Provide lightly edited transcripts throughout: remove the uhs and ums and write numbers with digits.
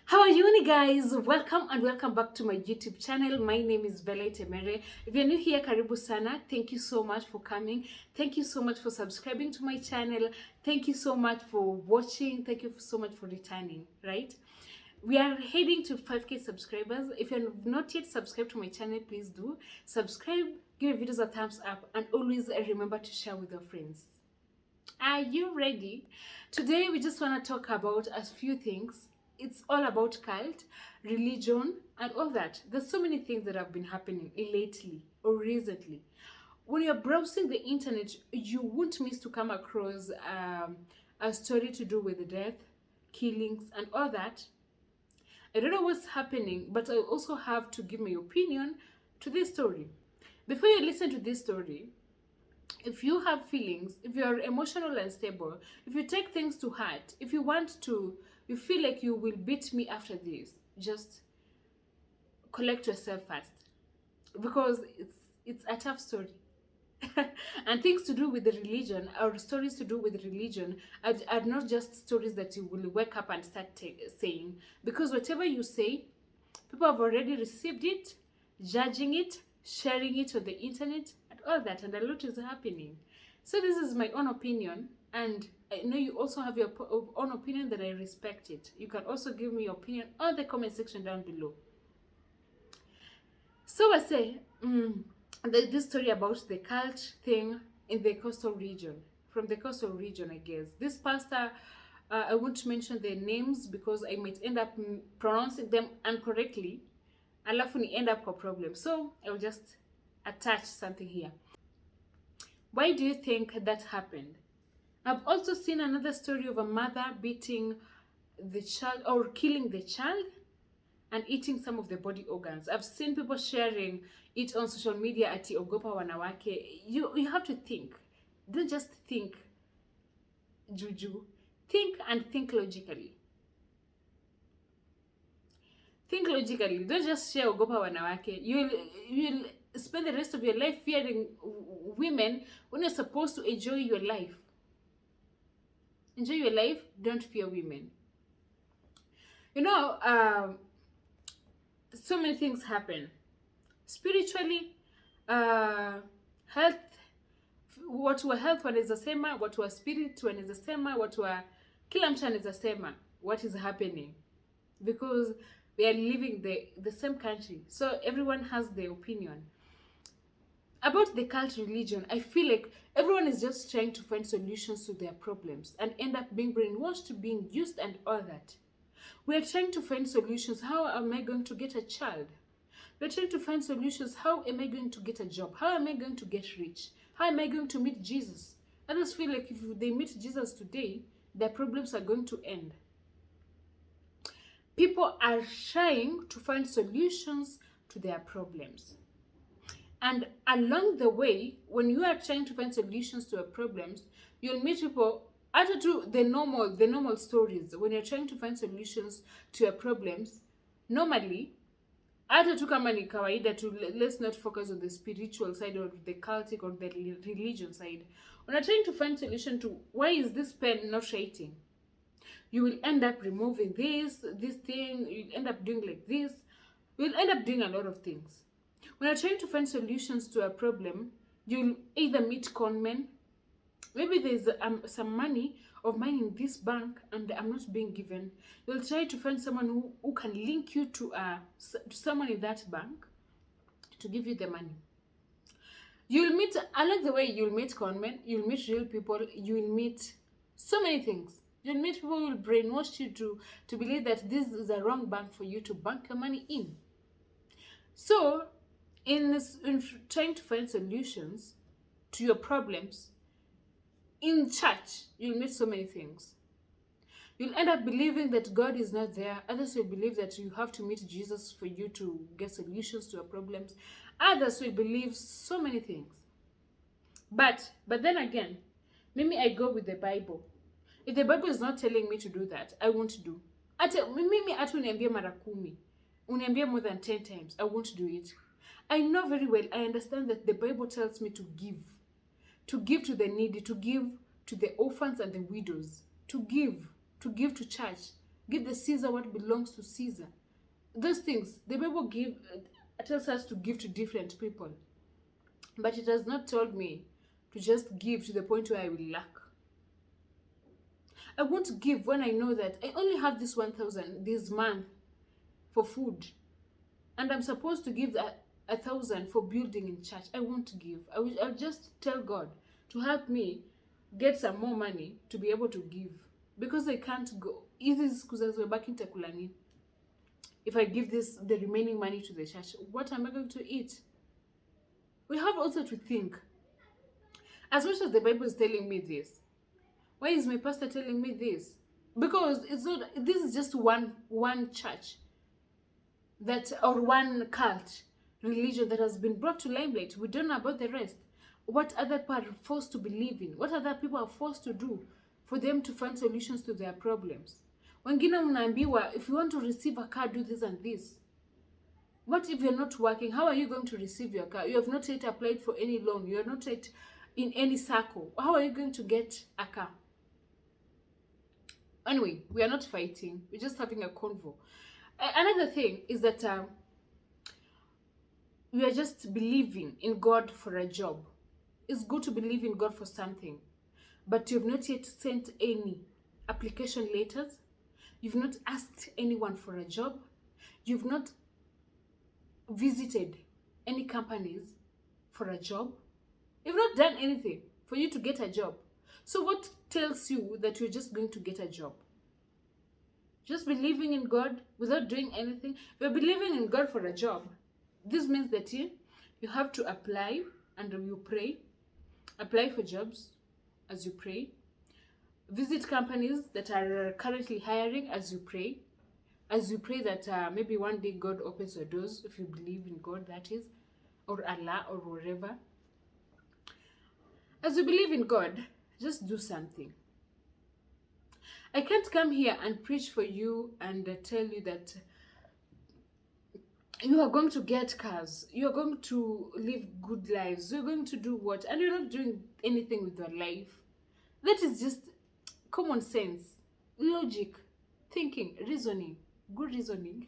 How are you guys? Welcome and welcome back to my YouTube channel. My name is Bella Temere. If you're new here, karibu sana. Thank you so much for coming. Thank you so much for subscribing to my channel. Thank you so much for watching. Thank you so much for returning, right? We are heading to 5k subscribers. If you're not yet subscribed to my channel, please do. Subscribe, give your videos a thumbs up, and always remember to share with your friends. Are you ready? Today we just want to talk about a few things. It's all about cult, religion, and all that. There's so many things that have been happening lately or recently. When you're browsing the internet, you won't miss to come across a story to do with death, killings, and all that. I don't know what's happening, but I also have to give my opinion to this story. Before you listen to this story, if you have feelings, if you're emotional unstable, if you take things to heart, if you feel like you will beat me after this, just collect yourself first, because it's a tough story. And things to do with the religion, or stories to do with religion, are not just stories that you will wake up and start saying, because whatever you say, people have already received it, judging it, sharing it on the internet, and all that, and a lot is happening. So this is my own opinion, and I know you also have your own opinion that I respect it. You can also give me your opinion on the comment section down below. So I say, this story about the cult thing in the coastal region, from the coastal region, I guess. This pastor, I won't mention their names because I might end up pronouncing them incorrectly. Alafu ni end up with a problem. So I will just attach something here. Why do you think that happened? I've also seen another story of a mother beating the child or killing the child and eating some of the body organs. I've seen people sharing it on social media ati ogopa wanawake. You have to think. Don't just think juju. Think and think logically. Think logically. Don't just share ogopa wanawake. You'll spend the rest of your life fearing women when you're supposed to enjoy your life. Enjoy your life, don't fear women. You know, so many things happen. Spiritually, health, watu wa health wanaweza sema, watu wa spirit wanaweza sema, watu wa kila mtu anaweza sema what is happening, because we are living the same country, so everyone has their opinion. About the cult religion, I feel like everyone is just trying to find solutions to their problems and end up being brainwashed, being used, and all that. We are trying to find solutions. How am I going to get a child? We're trying to find solutions. How am I going to get a job? How am I going to get rich? How am I going to meet Jesus? Others feel like if they meet Jesus today, their problems are going to end. People are trying to find solutions to their problems. And along the way, when you are trying to find solutions to your problems, you'll meet people after to the normal stories. When you're trying to find solutions to your problems, normally, after to kama ni kawaida to let's not focus on the spiritual side or the cultic or the religion side. When you're trying to find solution to why is this pen not writing, you will end up removing this thing. You'll end up doing like this. You'll end up doing a lot of things. When you're trying to find solutions to a problem, you'll either meet conmen. Maybe there's some money of mine in this bank and I'm not being given. You'll try to find someone who can link you to someone in that bank to give you the money. You'll meet, along the way, you'll meet conmen, you'll meet real people, you'll meet so many things. You'll meet people who will brainwash you to believe that this is a wrong bank for you to bank your money in. So, in trying to find solutions to your problems, in church, you'll meet so many things. You'll end up believing that God is not there. Others will believe that you have to meet Jesus for you to get solutions to your problems. Others will believe so many things. But then again, maybe I go with the Bible. If the Bible is not telling me to do that, I won't do. Mimi atu uniambie mara 10. Uniambie more than 10 times, I won't do it. I know very well, I understand that the Bible tells me to give to the needy, to give to the orphans and the widows, to give to church. Give the Caesar what belongs to Caesar. Those things, the Bible tells us to give to different people. But it has not told me to just give to the point where I will lack. I won't give when I know that I only have this 1,000 this month for food. And I'm supposed to give 1,000 for building in church. I won't give. I'll just tell God to help me get some more money to be able to give. Because I can't go. If I give the remaining money to the church, what am I going to eat? We have also to think. As much as the Bible is telling me this, why is my pastor telling me this? Because it's not. This is just one church or one cult religion that has been brought to limelight. We don't know about the rest. What other people are forced to believe in? What other people are forced to do for them to find solutions to their problems? Wengine mnaambiwa, if you want to receive a car, do this and this. What if you're not working? How are you going to receive your car? You have not yet applied for any loan. You are not yet in any circle. How are you going to get a car? Anyway, we are not fighting. We're just having a convo. Another thing is that we are just believing in God for a job. It's good to believe in God for something, but you've not yet sent any application letters. You've not asked anyone for a job. You've not visited any companies for a job. You've not done anything for you to get a job. So what tells you that you're just going to get a job? Just believing in God without doing anything. If you're believing in God for a job, this means that you have to apply and you pray. Apply for jobs as you pray. Visit companies that are currently hiring as you pray. As you pray that maybe one day God opens your doors, if you believe in God, that is, or Allah, or wherever. As you believe in God, just do something. I can't come here and preach for you and tell you that you are going to get cars, you are going to live good lives, you're going to do what, and you're not doing anything with your life. That is just common sense, logic, thinking, reasoning, good reasoning.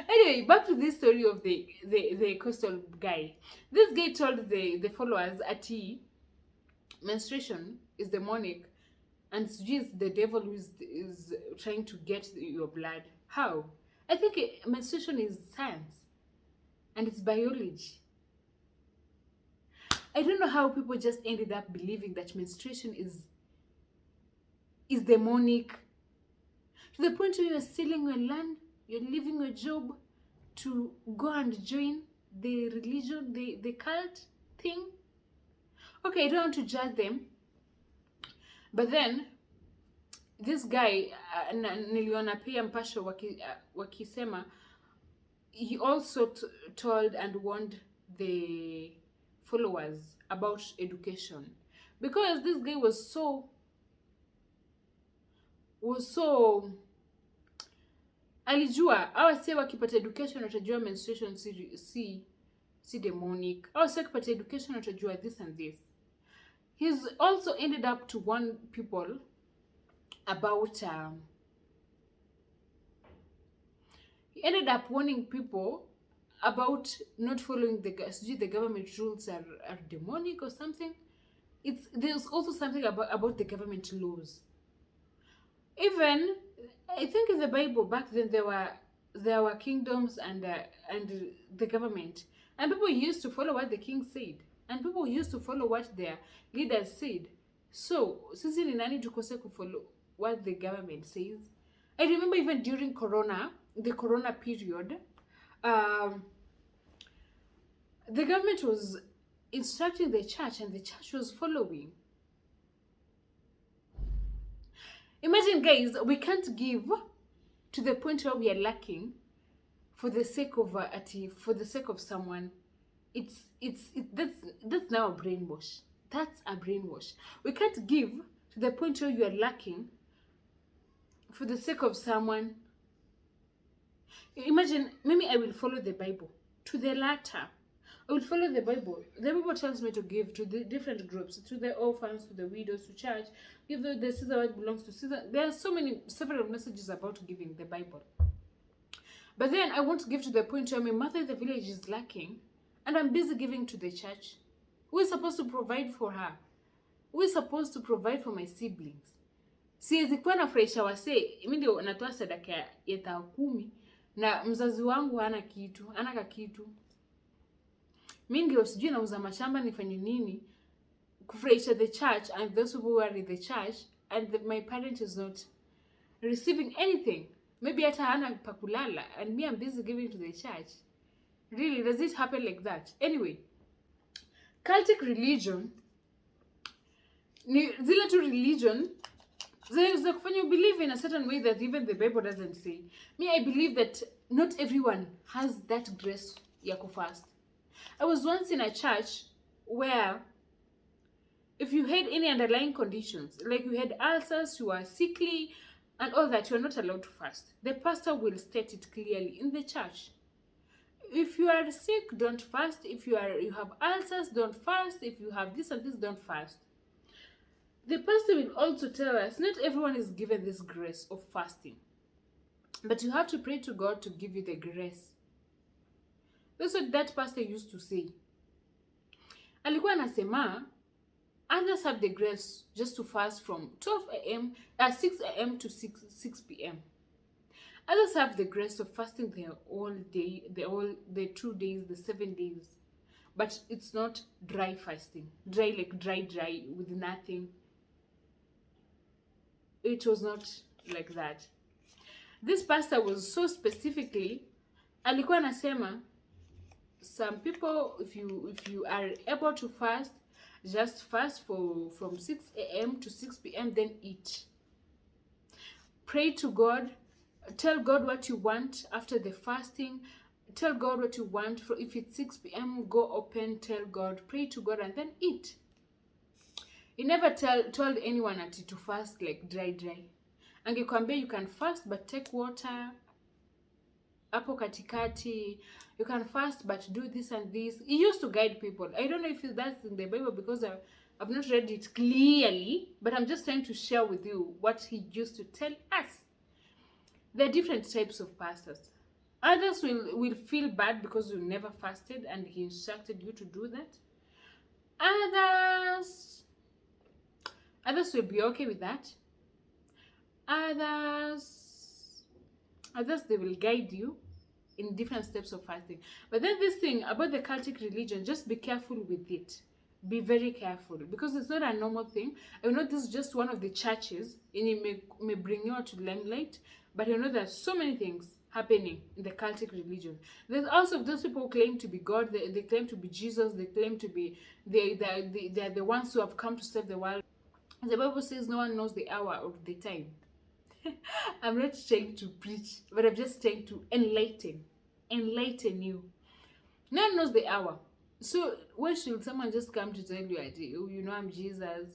Anyway, back to this story of the coastal guy. This guy told the followers AT menstruation is demonic, and just the devil is trying to get your blood. How? I think menstruation is science and it's biology. I don't know how people just ended up believing that menstruation is demonic, to the point where you're selling your land, you're leaving your job to go and join the religion, the cult thing. Okay, I don't want to judge them, but then this guy niliona pia mpasho wakisema he also told and warned the followers about education, because this guy was so alijua awase wakipata education watajua menstruation si demonic, awase wakipata education watajua this and this. He's also ended up to warn people about he ended up warning people about not following the government rules are demonic or something. There's also something about the government laws. Even I think in the Bible back then there were kingdoms and the government, and people used to follow what the king said, and people used to follow what their leaders said. So sisi ni nani tukose kufollow what the government says? I remember even during the corona period, the government was instructing the church and the church was following. Imagine, guys, we can't give to the point where we are lacking for the sake of someone. That's now a brainwash. That's a brainwash. We can't give to the point where you are lacking for the sake of someone. Imagine, maybe I will follow the Bible to the letter. I will follow the Bible. The Bible tells me to give to the different groups, to the orphans, to the widows, to church. Give the Caesar what belongs to Caesar. There are several messages about giving the Bible. But then I want to give to the point where my mother in the village is lacking, and I'm busy giving to the church. Who is supposed to provide for her? Who is supposed to provide for my siblings? Siwezi kuwa nafurahisha wasee, mimi ndio natoa sadaka ya 10,000 na mzazi wangu hana kitu, hana kitu. Mimi ndio sijui nauza mashamba nifanye nini kufurahisha the church and those who are in the church, and my parent is not receiving anything. Maybe hata hana pa kulala, and me I'm busy giving to the church. Really, does it happen like that? Anyway, cultic religion ni zile tu religion za kufanya you believe in a certain way that even the Bible doesn't say. Me, I believe that not everyone has that grace ya kufast. I was once in a church where if you had any underlying conditions, like you had ulcers, you were sickly, and all that, you are not allowed to fast. The pastor will state it clearly in the church. If you are sick, don't fast. If you have ulcers, don't fast. If you have this and this, don't fast. The pastor will also tell us not everyone is given this grace of fasting, but you have to pray to God to give you the grace. That's what that pastor used to say. Alikuwa anasema others have the grace just to fast from 6 a.m. to 6 p.m. Others have the grace of fasting the whole day, the 2 days, the 7 days. But it's not dry fasting. Dry, like dry with nothing. It was not like that. This pastor was so specifically, alikuwa anasema, some people, if you are able to fast, just fast from 6 a.m. to 6 p.m. then eat. Pray to God. Tell God what you want after the fasting. Tell God what you want. If it's 6 p.m., go open, tell God, pray to God, and then eat. He never told anyone to fast like dry. Angekwambia you can fast but take water. Hapo katikati, you can fast but do this and this. He used to guide people. I don't know if that's in the Bible because I've not read it clearly, but I'm just trying to share with you what he used to tell us. There are different types of pastors. Others will feel bad because you never fasted and he instructed you to do that. Others will be okay with that. Others they will guide you in different steps of fasting. But then this thing about the cultic religion, just be careful with it. Be very careful because it's not a normal thing. I know this is just one of the churches and it may bring you out to limelight, but you know there's so many things happening in the cultic religion. There's also those people who claim to be God, they claim to be Jesus, they claim to be they're the ones who have come to save the world. The Bible says no one knows the hour or the time. I'm not trying to preach, but I'm just trying to enlighten you. No one knows the hour. So why should someone just come to tell you, you know, I'm Jesus,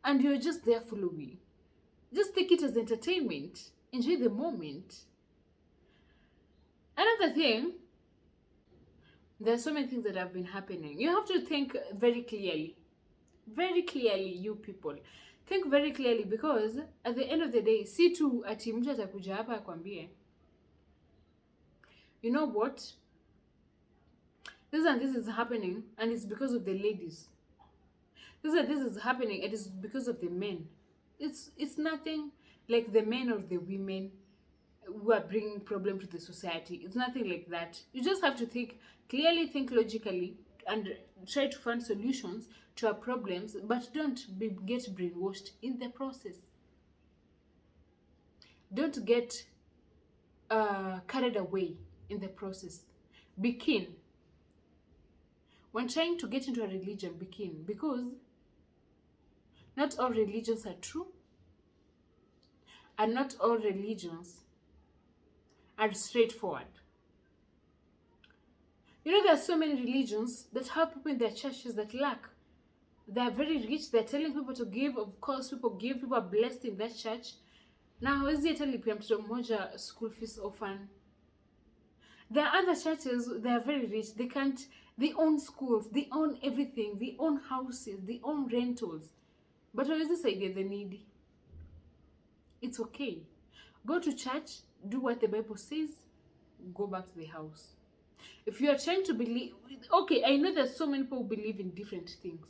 and you're just there following? Just take it as entertainment. Enjoy the moment. Another thing, there are so many things that have been happening. You have to think very clearly. Very clearly, you people. Think very clearly because at the end of the day, si tu ati mtu atakuja hapa akwambie, you know what? This and this is happening and it's because of the ladies. This and this is happening and it's because of the men. It's nothing like the men or the women who are bringing problem to the society. It's nothing like that. You just have to think clearly, think logically, and try to find solutions to our problems, but don't get brainwashed in the process. Don't get carried away in the process. Be keen. When trying to get into a religion, be keen, because not all religions are true, and not all religions are straightforward. You know, there are so many religions that have people in their churches that lack. They are very rich. They're telling people to give. Of course, people give. People are blessed in that church. Now, hawezi hata lipia mtoto mmoja school fees orphan. There are other churches, they are very rich. They own schools, they own everything, they own houses, they own rentals. But on this side, the needy. It's okay. Go to church, do what the Bible says, go back to the house. If you are trying to believe, okay, I know that so many people believe in different things.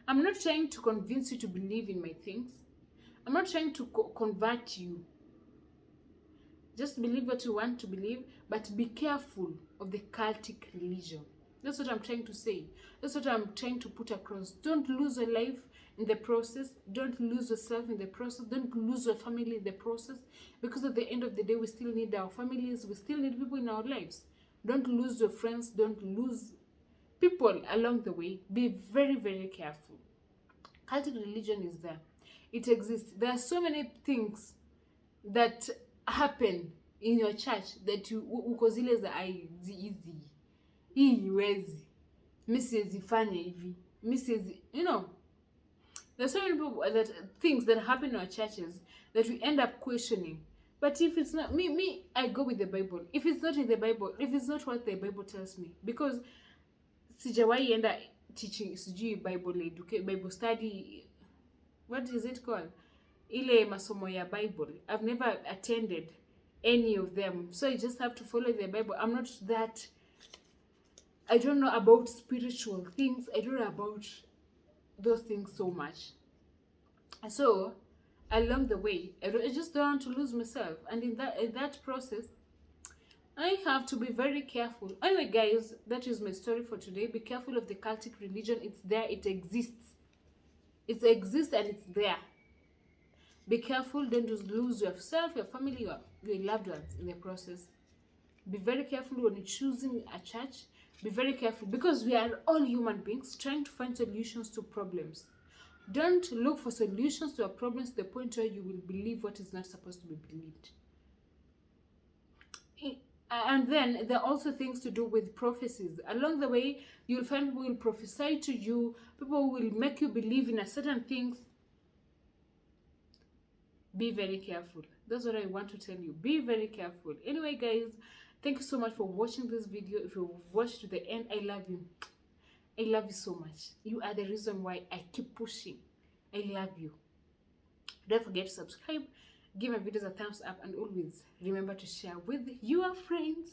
I'm not trying to convince you to believe in my things. I'm not trying to convert you. Just believe what you want to believe, but be careful of the cultic religion. That's what I'm trying to say. That's what I'm trying to put across. Don't lose your life in the process. Don't lose yourself in the process. Don't lose your family in the process. Because at the end of the day, we still need our families. We still need people in our lives. Don't lose your friends. Don't lose people along the way. Be very, very careful. Cultic religion is there. It exists. There are so many things that happen in your church that you ukozile za hizi hii wezi Mrs. Fanya hivi Mrs. You know, there's so many people that things that happen in our churches that we end up questioning. But if it's not me, I go with the Bible. If it's not in the Bible, if it's not what the Bible tells me, because sijawahi enda teaching sijui Bible study, what is it called, ile masomo ya Bible. I've never attended any of them, so I just have to follow the Bible. I'm not that, I don't know about spiritual things. I don't know about those things so much. So along the way, I just don't want to lose myself, and in that process, I have to be very careful. Anyway, guys, that is my story for today. Be careful of the cultic religion. It's there. It exists. It exists and it's there. Be careful. Don't just lose yourself, your family, your loved ones in the process. Be very careful when you're choosing a church. Be very careful, because we are all human beings trying to find solutions to problems. Don't look for solutions to your problems to the point where you will believe what is not supposed to be believed. And then there are also things to do with prophecies. Along the way, you'll find people will prophesy to you. People will make you believe in a certain things. Be very careful. That's what I want to tell you. Be very careful. Anyway, guys, thank you so much for watching this video. If you watched to the end, I love you. I love you so much. You are the reason why I keep pushing. I love you. Don't forget to subscribe, give my videos a thumbs up, and always remember to share with your friends.